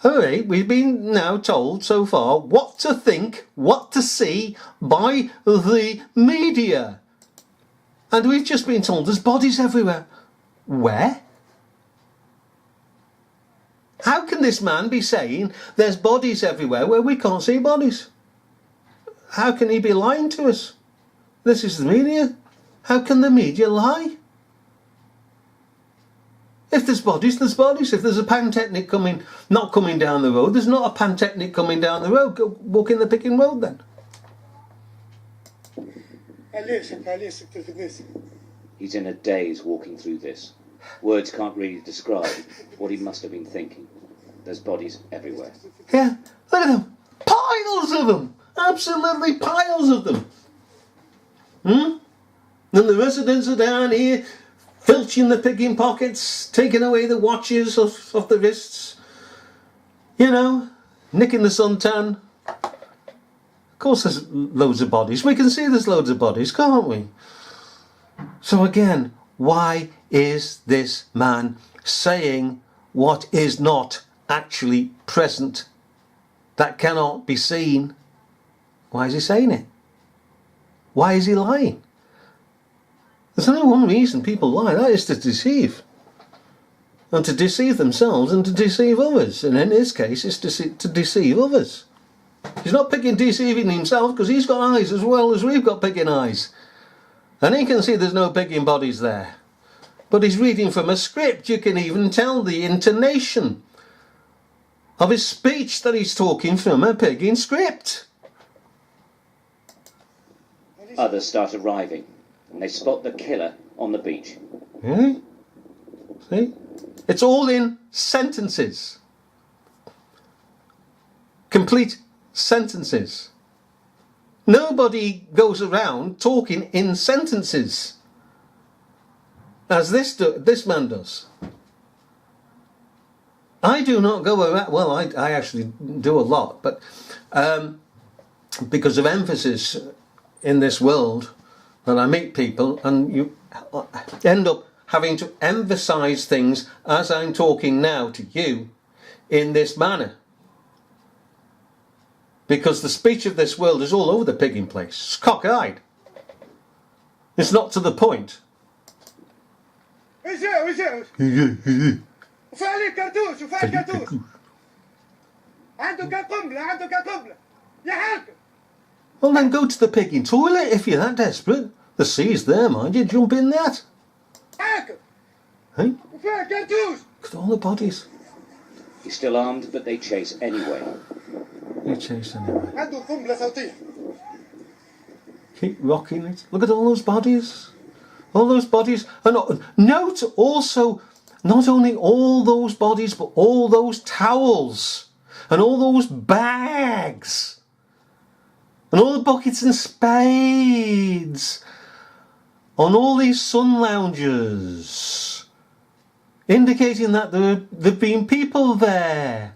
Alright, we've been now told so far what to think, what to see by the media. And we've just been told there's bodies everywhere. Where? How can this man be saying there's bodies everywhere where we can't see bodies? How can he be lying to us? This is the media. How can the media lie? If there's bodies, there's bodies. If there's a pantechnic not coming down the road, there's not a pantechnic coming down the road. Go walk in the picking road then. He's in a daze walking through this. Words can't really describe what he must have been thinking. There's bodies everywhere. Yeah, look at them. Piles of them. Absolutely piles of them. And the residents are down here filching the picking pockets, taking away the watches off the wrists. You know, nicking the suntan. Of course there's loads of bodies. We can see there's loads of bodies, can't we? So again, why is this man saying what is not actually present, that cannot be seen? Why is he saying it? Why is he lying? There's only one reason people lie, that is to deceive. And to deceive themselves and to deceive others. And in his case, it's to deceive others. He's not deceiving himself because he's got eyes as well as we've got picking eyes. And he can see there's no picking bodies there. But he's reading from a script. You can even tell the intonation of his speech that he's talking from a pigging script. Others start arriving, and they spot the killer on the beach. Yeah. See? It's all in sentences. Complete sentences. Nobody goes around talking in sentences as this man does. I do not go around, well, I actually do a lot, but because of emphasis in this world, that I meet people and you end up having to emphasise things as I'm talking now to you in this manner. Because the speech of this world is all over the pigging place. It's cockeyed. It's not to the point. Well then go to the pigging toilet if you're that desperate. The sea's there, mind you, jump in that. Hey? Look at all the bodies. He's still armed, but they chase anyway. You chase anyway. Keep rocking it. Look at all those bodies. All those bodies. And note also, not only all those bodies, but all those towels. And all those bags. And all the buckets and spades. On all these sun loungers. Indicating that there have been people there.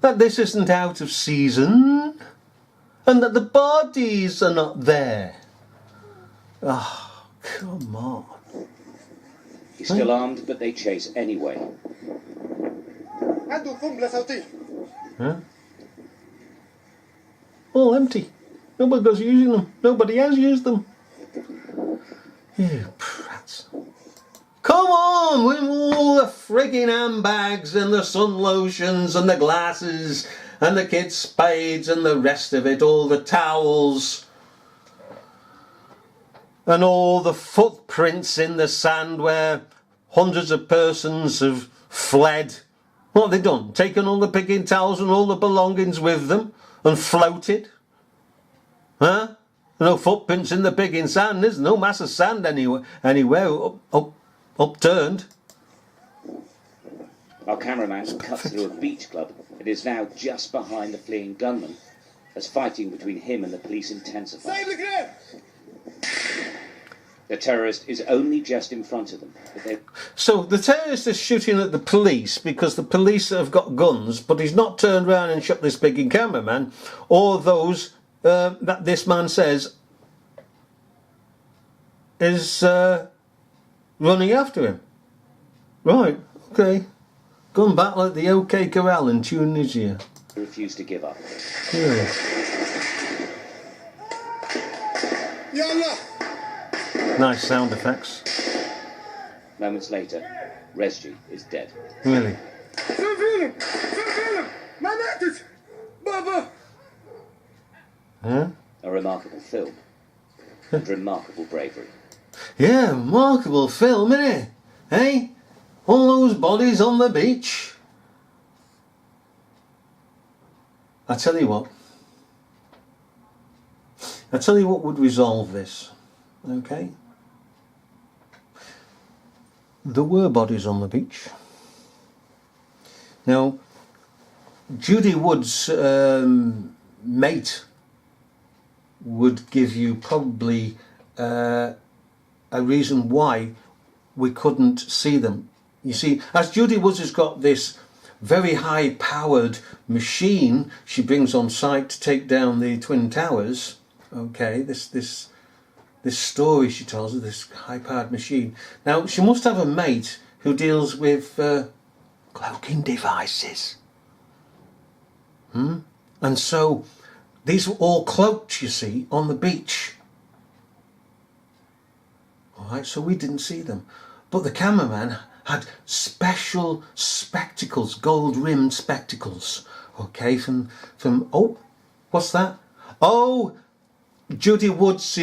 That this isn't out of season. And that the bodies are not there. Oh, come on. He's still armed, but they chase anyway. Huh? All empty. Nobody's using them. Nobody has used them. You prats. Come on with all the frigging handbags and the sun lotions and the glasses and the kids' spades and the rest of it, all the towels and all the footprints in the sand where hundreds of persons have fled. What have they done? Taken all the picking towels and all the belongings with them and floated? Huh? No footprints in the picking sand. There's no mass of sand anywhere upturned. Our cameraman cuts through a beach club. It is now just behind the fleeing gunman as fighting between him and the police intensifies. The terrorist is only just in front of them. So the terrorist is shooting at the police because the police have got guns, but he's not turned around and shot this picking cameraman or those that this man says is running after him. Right, okay. gun battle at the OK Corral in Tunisia. Refused to give up. Yeah. Nice sound effects. Moments later, Resji is dead. Really. Huh? A remarkable film. And remarkable bravery. Yeah, remarkable film, innit? Hey? All those bodies on the beach. I tell you what would resolve this, okay? There were bodies on the beach. Now, Judy Wood's mate would give you probably a reason why we couldn't see them. You see, as Judy Woods has got this very high-powered machine she brings on site to take down the Twin Towers, okay, this story she tells of this high-powered machine. Now, she must have a mate who deals with cloaking devices. And so, these were all cloaked, you see, on the beach. Alright, so we didn't see them. But the cameraman had special spectacles, gold-rimmed spectacles. Okay, from oh, what's that? Oh, Judy Woods'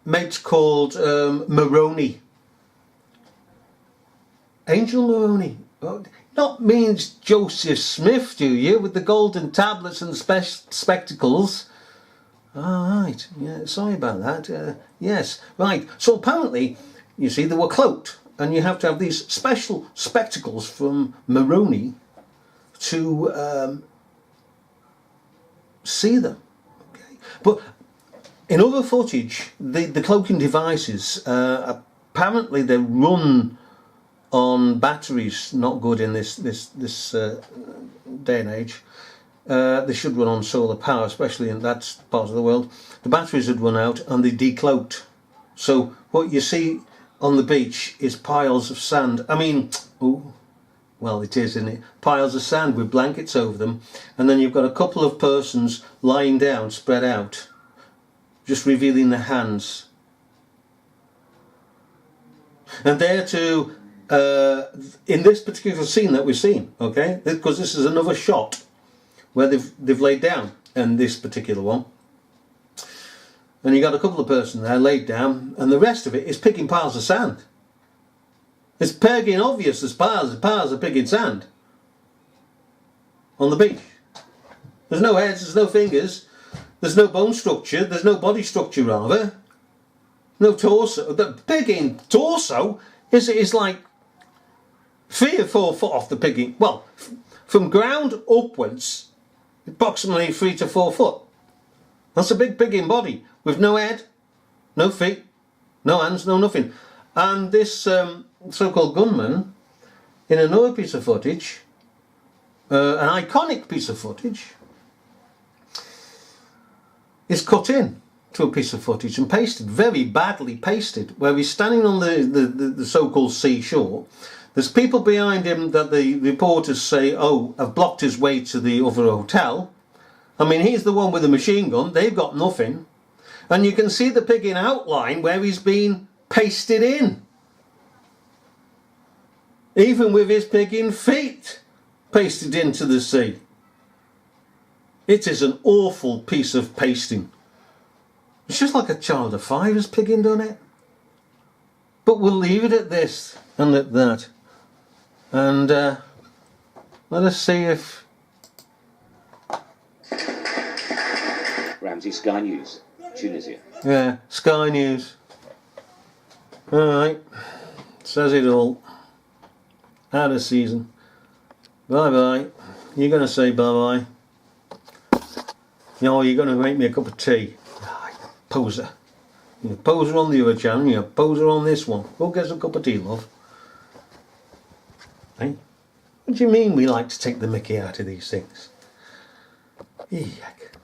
mate's called Maroney. Angel Maroney. Oh, not means Joseph Smith, do you? With the golden tablets and spectacles. All right. Yeah. Sorry about that. Yes. Right. So apparently, you see, they were cloaked, and you have to have these special spectacles from Maroney to see them. Okay. But in other footage, the cloaking devices apparently they run on batteries. Not good in this day and age. They should run on solar power, especially in that part of the world. The batteries had run out and they decloaked. So what you see on the beach is piles of sand. I mean, oh, well, it is, isn't it? Piles of sand with blankets over them, and then you've got a couple of persons lying down, spread out, just revealing their hands. And there to, in this particular scene that we've seen, okay, because this is another shot where they've laid down in this particular one. And you got a couple of persons there laid down, and the rest of it is picking piles of sand. It's pegging obvious there's piles of picking sand on the beach. There's no heads, there's no fingers, there's no bone structure, there's no body structure rather. No torso. The pigging torso is like 3 or 4 foot off the pigging. Well, from ground upwards, approximately 3 to 4 foot. That's a big pigging body with no head, no feet, no hands, no nothing. And this so-called gunman, in another piece of footage, an iconic piece of footage, is cut in to a piece of footage and pasted, very badly pasted, where he's standing on the so-called seashore. There's people behind him that the reporters say, oh, have blocked his way to the other hotel. I mean, he's the one with the machine gun, they've got nothing. And you can see the pigging outline where he's been pasted in. Even with his pigging feet pasted into the sea. It is an awful piece of pasting. It's just like a child of 5 has pigging done it. But we'll leave it at this and at that. And let us see if... Ramsey, Sky News, Tunisia. Yeah, Sky News. Alright. Says it all. Out of season. Bye bye. You're going to say bye bye. No, you're going to make me a cup of tea. Poser. You're a poser on the other channel, you're a poser on this one. Go get us a cup of tea, love. Hey? What do you mean we like to take the mickey out of these things? Yuck.